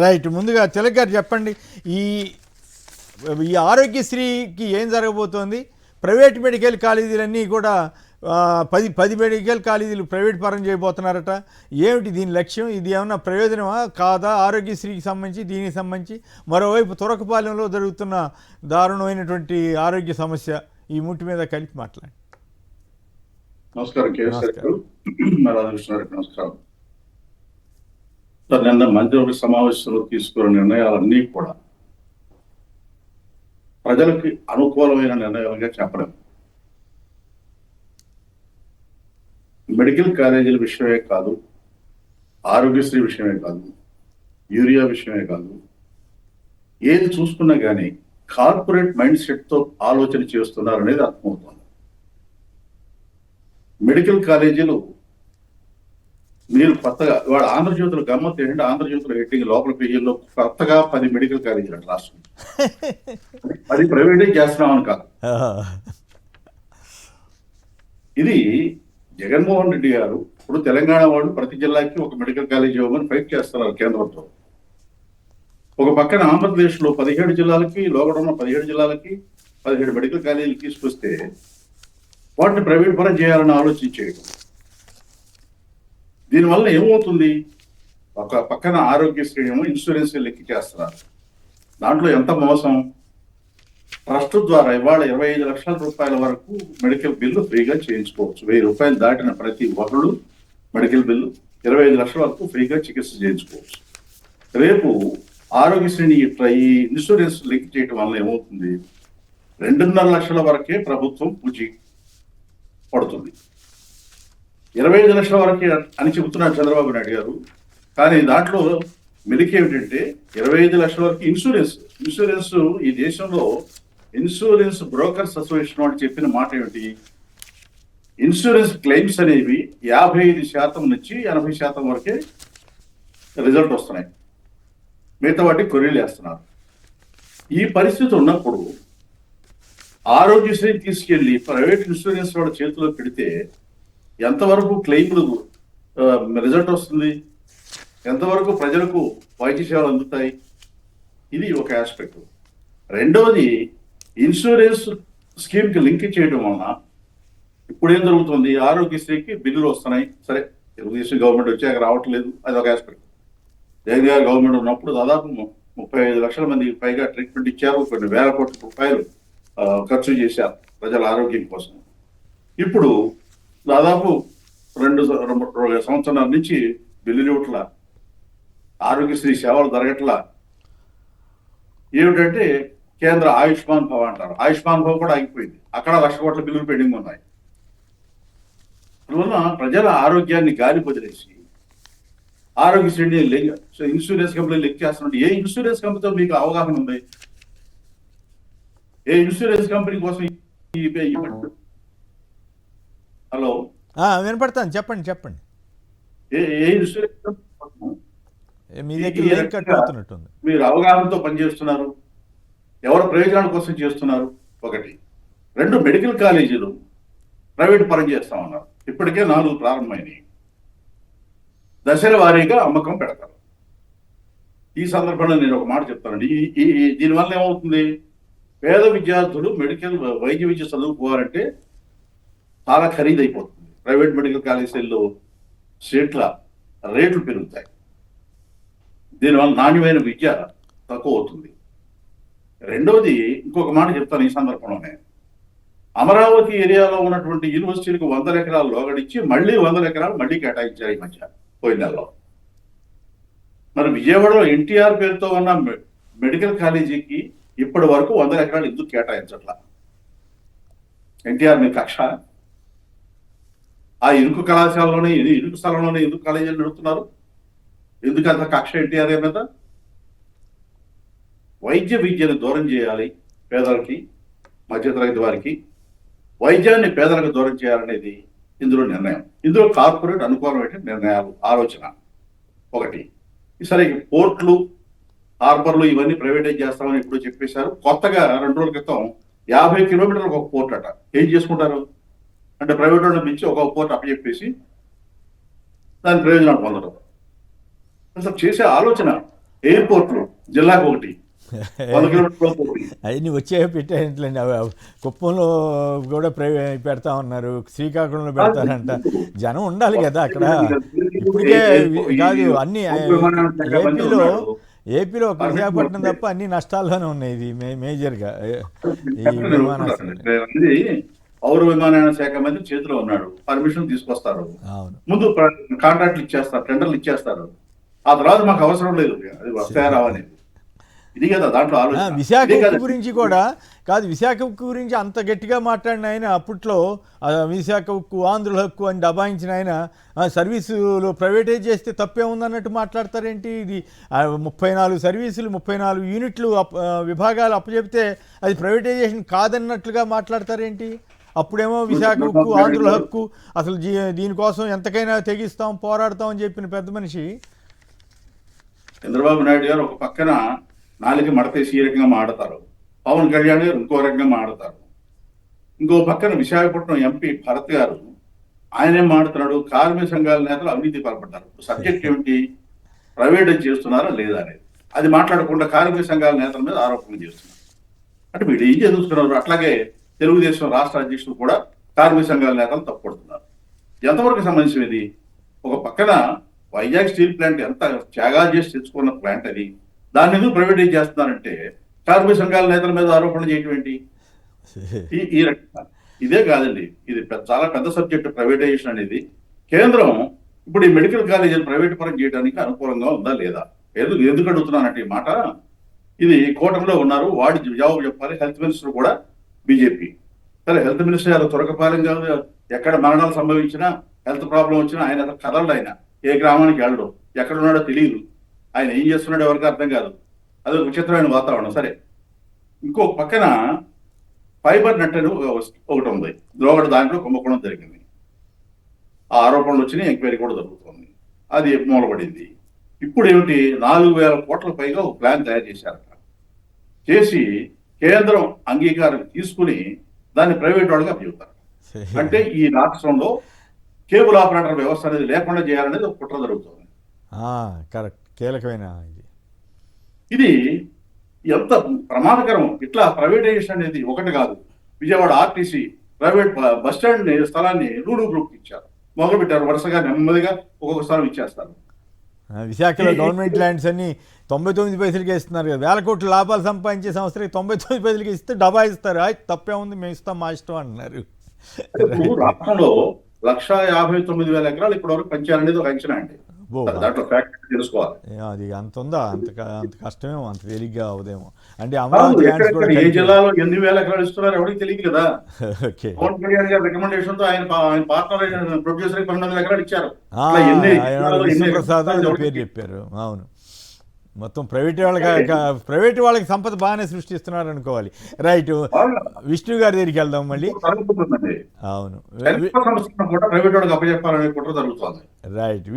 Right. ముందుగా తిలక్ గారు చెప్పండి, ఈ ఈ ఆరోగ్యశ్రీకి ఏం జరగబోతోంది? ప్రైవేట్ మెడికల్ కాలేజీలన్నీ కూడా 10 మెడికల్ కాలేజీలు ప్రైవేట్ పరం చేయబోతున్నారట. ఏమిటి దీని లక్ష్యం? ఇది ఏమన్నా ప్రయోజనమా కాదా? ఆరోగ్యశ్రీకి సంబంధించి, దీనికి సంబంధించి మరోవైపు తురకపాలెంలో జరుగుతున్న దారుణమైనటువంటి ఆరోగ్య సమస్య, ఈ ముట్టి మీద కలిపి మాట్లాడండి. నమస్కారం కేసీఆర్ గారు, నమస్కారం సార్. నిన్న మంత్రివర్గ సమావేశంలో తీసుకున్న నిర్ణయాలన్నీ కూడా ప్రజలకి అనుకూలమైన నిర్ణయాలుగా చెప్పలేము. మెడికల్ కాలేజీల విషయమే కాదు, ఆరోగ్యశ్రీ విషయమే కాదు, యూరియా విషయమే కాదు, ఏది చూసుకున్నా కానీ కార్పొరేట్ మైండ్ సెట్ తో ఆలోచన చేస్తున్నారనేది అర్థమవుతుంది. మెడికల్ కాలేజీలు మీరు కొత్తగా వాడు ఆంధ్రజ్యోతులు గమ్మత్తు ఏంటంటే, ఆంధ్రజ్యోతులు హెడ్డింగ్ లోపల పేజీల్లో కొత్తగా 10 మెడికల్ కాలేజీలు అంటే రాష్ట్రం 10 ప్రైవేటైజ్ చేస్తున్నామని కాదు. ఇది జగన్మోహన్ రెడ్డి గారు ఇప్పుడు తెలంగాణ వాళ్ళు ప్రతి జిల్లాకి ఒక మెడికల్ కాలేజ్ ఇవ్వమని ఫైట్ చేస్తున్నారు కేంద్రంతో. ఒక పక్కన ఆంధ్రప్రదేశ్ లో 17 జిల్లాలకి, లోగడ ఉన్న 17 జిల్లాలకి 17 మెడికల్ కాలేజీలు తీసుకొస్తే వాటిని ప్రైవేట్ పరం చేయాలని ఆలోచించేయడం. దీనివల్ల ఏమవుతుంది? ఒక పక్కన ఆరోగ్యశ్రీ ఏమో ఇన్సూరెన్స్ లెక్కి చేస్తున్నారు. దాంట్లో ఎంత మోసం! ట్రస్ట్ ద్వారా ఇవాళ 25 లక్షల రూపాయల వరకు మెడికల్ బిల్లు ఫ్రీగా చేయించుకోవచ్చు. 1000 రూపాయలు దాటిన ప్రతి ఒక్కరు మెడికల్ బిల్లు 25 లక్షల వరకు ఫ్రీగా చికిత్స చేయించుకోవచ్చు. రేపు ఆరోగ్యశ్రీని ఈ ఇన్సూరెన్స్ లింక్ చేయడం వల్ల ఏమవుతుంది? 2.5 లక్షల వరకే ప్రభుత్వం పూచి పడుతుంది. 25 లక్షల వరకే అని చెబుతున్నారు చంద్రబాబు నాయుడు గారు. కానీ దాంట్లో మెలిక ఏమిటంటే 25 లక్షల వరకు ఇన్సూరెన్స్ ఈ దేశంలో ఇన్సూరెన్స్ బ్రోకర్స్ అసోసియేషన్ వాళ్ళు చెప్పిన మాట ఏమిటి? ఇన్సూరెన్స్ క్లెయిమ్స్ అనేవి 55% నుంచి 80% వరకే రిజల్ట్ వస్తున్నాయి. మిగతా వాటికి కొర్రీలు వేస్తున్నారు. ఈ పరిస్థితి ఉన్నప్పుడు ఆరోగ్యశ్రీ తీసుకెళ్లి ప్రైవేట్ ఇన్సూరెన్స్ వాళ్ళ చేతిలో పెడితే ఎంతవరకు క్లెయిమ్లు రిజల్ట్ వస్తుంది? ఎంతవరకు ప్రజలకు వైద్య సేవలు అందుతాయి? ఇది ఒక ఆస్పెక్ట్. రెండవది, ఇన్సూరెన్స్ స్కీమ్కి లింక్ చేయడం వలన ఇప్పుడు ఏం జరుగుతుంది? ఆరోగ్యశ్రీకి బిల్లులు వస్తున్నాయి. సరే, తెలుగుదేశం గవర్నమెంట్ వచ్చాక రావట్లేదు, అది ఒక ఆస్పెక్ట్. జగన్ గారు గవర్నమెంట్ ఉన్నప్పుడు దాదాపు 35 లక్షల మందికి పైగా ట్రీట్మెంట్ ఇచ్చారు. కొన్ని వేల కోట్ల రూపాయలు ఖర్చు చేశారు ప్రజల ఆరోగ్యం కోసం. ఇప్పుడు దాదాపు 2 సంవత్సరాల నుంచి బిల్లులు ఇవ్వట్ల, ఆరోగ్యశ్రీ సేవలు జరగట్లా. ఏమిటంటే కేంద్ర ఆయుష్మాన్ భవ అంటారు. ఆయుష్మాన్ భవ కూడా ఆగిపోయింది. అక్కడ 1 లక్ష కోట్ల బిల్లులు పెండింగ్ ఉన్నాయి. అందువల్ల ప్రజల ఆరోగ్యాన్ని గాలి వదిలేసి ఆరోగ్యశ్రీని ఇన్సూరెన్స్ కంపెనీ లింక్ చేస్తున్నట్టు ఏ ఇన్సూరెన్స్ కంపెనీతో మీకు అవగాహన ఉంది? ఏ ఇన్సూరెన్స్ కంపెనీ కోసం? హలో, వినపడతాను, చెప్పండి చెప్పండి. ఏ ఇన్సూరెన్స్ మీరు అవగాహనతో పనిచేస్తున్నారు? ఎవరు ప్రయోజనాల కోసం చేస్తున్నారు? ఒకటి. 2, మెడికల్ కాలేజీలు ప్రైవేట్ పరం చేస్తామన్నారు. ఇప్పటికే 4 ప్రారంభమైనవి. దశల వారీగా అమ్మకం పెడతారు. ఈ సందర్భంలో నేను ఒక మాట చెప్తానండి. దీనివల్ల ఏమవుతుంది? పేద విద్యార్థులు వైద్య విద్య చదువుకోవాలంటే చాలా ఖరీదైపోతుంది. ప్రైవేట్ మెడికల్ కాలేజీల్లో సీట్ల రేట్లు పెరుగుతాయి. దీనివల్ల నాణ్యమైన విద్య తక్కువ అవుతుంది. రెండవది, ఇంకొక మాట చెప్తాను ఈ సందర్భంలోనే. అమరావతి ఏరియాలో ఉన్నటువంటి యూనివర్సిటీలకు 100 ఎకరాలు లోగడిచ్చి మళ్ళీ 100 ఎకరాలు మళ్ళీ కేటాయించారు ఈ మధ్య పోయిన నెలలో. మరి విజయవాడలో ఎన్టీఆర్ పేరుతో ఉన్న మెడికల్ కాలేజీకి ఇప్పటి వరకు 100 ఎకరాలు ఎందుకు కేటాయించట్లా? ఎన్టీఆర్ మీ కక్ష? ఆ ఇరుకు కళాశాలలోనే, ఇరుకు స్థలంలోనే ఎందుకు కాలేజీలు నడుపుతున్నారు? ఎందుకు అంత కక్ష ఎన్టీఆర్ మీద? వైద్య విద్యను దూరం చేయాలి పేదలకి, మధ్యతరగతి వారికి. వైద్యాన్ని పేదలకు దూరం చేయాలనేది ఇందులో నిర్ణయం. ఇందులో కార్పొరేట్ అనుకూలమైన నిర్ణయాలు, ఆలోచన ఒకటి. సరే, పోర్ట్లు, హార్బర్లు ఇవన్నీ ప్రైవేటైజ్ చేస్తామని ఇప్పుడు చెప్పేశారు. కొత్తగా 2 రోజుల క్రితం 50 కిలోమీటర్లకు ఒక పోర్ట్ అట. ఏం చేసుకుంటారు అంటే ప్రైవేట్ వాళ్ళని మించి ఒక పోర్ట్ అప్పచెప్పేసి దాని ప్రయోజనాలు పొందడం. అసలు చేసే ఆలోచన ఎయిర్పోర్ట్లు జిల్లాకు ఒకటి, 100 కిలోమీటర్ల ఒకటి. అవన్నీ వచ్చే పెట్టేయంట్లేండి. అవి కుప్పంలో కూడా పెడతా ఉన్నారు, శ్రీకాకుళంలో పెడతారంట. జనం ఉండాలి కదా అక్కడ. ఇప్పటికే కాదు అన్ని ఏపీలో ఒక విశాఖపట్నం తప్ప అన్ని నష్టాల్లోనే ఉన్నాయి. ఇది మేజర్గా ఈ విమానాశ్రయం. ఇది పౌర విమానయాన శాఖ మంత్రి చేతిలో ఉన్నాడు, పర్మిషన్ తీసుకొస్తారు, అవును, ముందు కాంట్రాక్ట్లు ఇచ్చేస్తారు, టెండర్లు ఇచ్చేస్తారు, ఆ తర్వాత మాకు అవసరం లేదు అది వస్తాయా రావనేది. ఇది కదా దాంట్లో ఆలోచన. విశాఖ ఉక్కు గురించి కూడా కాదు, విశాఖ ఉక్కు గురించి అంత గట్టిగా మాట్లాడిన ఆయన అప్పట్లో విశాఖ ఉక్కు ఆంధ్రుల హక్కు అని దబాయించిన ఆయన సర్వీసులు ప్రైవేటైజ్ చేస్తే తప్పే ఉందన్నట్టు మాట్లాడతారేంటి? ఇది 34 సర్వీసులు 34 యూనిట్లు విభాగాలు అప్పచెప్తే అది ప్రైవేటైజేషన్ కాదన్నట్లుగా మాట్లాడతారేంటి? అప్పుడేమో విశాఖ ఉక్కు ఆంధ్రుల హక్కు, అసలు దీనికోసం ఎంతకైనా తెగిస్తాం పోరాడతాం అని చెప్పిన పెద్ద మనిషి చంద్రబాబు నాయుడు గారు ఒక పక్కన నాలుగు మడతేసి ఈ రకంగా మాడతారు, పవన్ కళ్యాణ్ గారు ఇంకో రకంగా మాడతారు, ఇంకో పక్కన విశాఖపట్నం ఎంపీ భరత్ గారు ఆయనేం మాడుతున్నాడు, కార్మిక సంఘాల నేతలు అవినీతి పాల్పడ్డారు. సబ్జెక్ట్ ఏమిటి? ప్రైవేటైజ్ చేస్తున్నారా లేదా అనేది. అది మాట్లాడకుండా కార్మిక సంఘాల నేతల మీద ఆరోపణలు చేస్తున్నారు. అంటే వీళ్ళు ఏం చదువుతున్నారు? అట్లాగే తెలుగుదేశం రాష్ట్ర అధ్యక్షులు కూడా కార్మిక సంఘాల నేతలు తప్పుపడుతున్నారు. ఎంతవరకు సంబంధించిన ఇది? ఒక పక్కన వైజాగ్ స్టీల్ ప్లాంట్ ఎంత త్యాగాలు చేసి తెచ్చుకున్న ప్లాంట్ అది, దాన్ని ఎందుకు ప్రైవేటైజ్ చేస్తున్నారంటే కార్మిక సంఘాల నేతల మీద ఆరోపణలు చేయటం ఏంటి? ఈ రకంగా ఇదే కాదండి, ఇది చాలా పెద్ద సబ్జెక్టు ప్రైవేటైజేషన్ అనేది. కేంద్రం ఇప్పుడు ఈ మెడికల్ కాలేజీలు ప్రైవేట్ పరం చేయడానికి అనుకూలంగా ఉందా లేదా? ఎందుకు అడుగుతున్నానంటే ఈ మాట, ఇది కూటమిలో ఉన్నారు, వాడి జవాబు చెప్పాలి. హెల్త్ మినిస్టర్ కూడా బీజేపీ. సరే, హెల్త్ మినిస్టర్ గారు తురకపాలెం కాదు, ఎక్కడ మరణాలు సంభవించినా హెల్త్ ప్రాబ్లం వచ్చినా ఆయన కదలడు, ఆయన ఏ గ్రామానికి వెళ్ళడు, ఎక్కడ ఉన్నాడో తెలియదు, ఆయన ఏం చేస్తున్నాడో ఎవరికి అర్థం కాదు. అది ఒక విచిత్రమైన వాతావరణం. సరే, ఇంకో పక్కన ఫైబర్ నెట్ అని ఒకటి ఉంది, ఒకటి దాంట్లో కుంభకోణం జరిగింది, ఆ ఆరోపణలు వచ్చినాయి, ఎంక్వైరీ కూడా జరుగుతుంది, అది మూలపడింది. ఇప్పుడు ఏమిటి, 4,000 కోట్ల పైగా ఒక ప్లాన్ తయారు చేశారట. చేసి కేంద్రం అంగీకారం తీసుకుని దాన్ని ప్రైవేట్ వాళ్ళకి అప్పచెబుతారు. అంటే ఈ రాష్ట్రంలో కేబుల్ ఆపరేటర్ వ్యవస్థ అనేది లేకుండా చేయాలనేది ఒక కుట్ర జరుగుతుంది. కరెక్ట్, కీలకమైన ఇది ఎంత ప్రమాదకరం. ఇట్లా ప్రైవేటైజేషన్ అనేది ఒకటి కాదు. Vijayawada RTC private bus stand స్థలాన్ని లూలు గ్రూప్ ఇచ్చారు, మొదలుపెట్టారు. వరుసగా నెమ్మదిగా ఒక్కొక్క స్థలం ఇచ్చేస్తారు. విశాఖలో గవర్నమెంట్ ల్యాండ్స్ అన్ని 99 పైసలకి ఇస్తున్నారు కదా, 1,000 కోట్ల లాభాలు సంపాదించే సంవత్సరానికి 99 పైసలకి ఇస్తే డబ్బా ఇస్తారు. తప్పే ఉంది, మేము ఇస్తాం మా ఇష్టం అంటున్నారు. రాష్ట్రంలో 1,59,000 ఎకరాలు ఇప్పటి వరకు పెంచాలనేది ఒక అంచనా అండి. దాంట్లో ఫ్యాక్ట్ తెలుసుకోవాలి. అది అంత ఉందా? అంత కష్టమేమో, అంత తేలిగ్గా అవదేమో. అంటే ఏ జిల్లాలో 8,000 ఎకరాలు ఇస్తున్నారు ఎవరికి తెలియదు కదా. పవన్ కళ్యాణ్ గారి రికమెండేషన్ తో ఆయన పార్ట్నర్ ప్రొడ్యూసర్ 12,000 ఎకరాలు ఇచ్చారు. ప్రసాద్ పేరు చెప్పారు. అవును, మొత్తం ప్రైవేట్ వాళ్ళకి సంపద బాగానే సృష్టిస్తున్నారు అనుకోవాలి. రైట్, విష్ణు గారి దగ్గరికి వెళ్దాం మళ్ళీ. అవును, ప్రైవేట్ వాళ్ళకి అప్పచెప్పాలనే కుట్ర జరుగుతుంది. రైట్.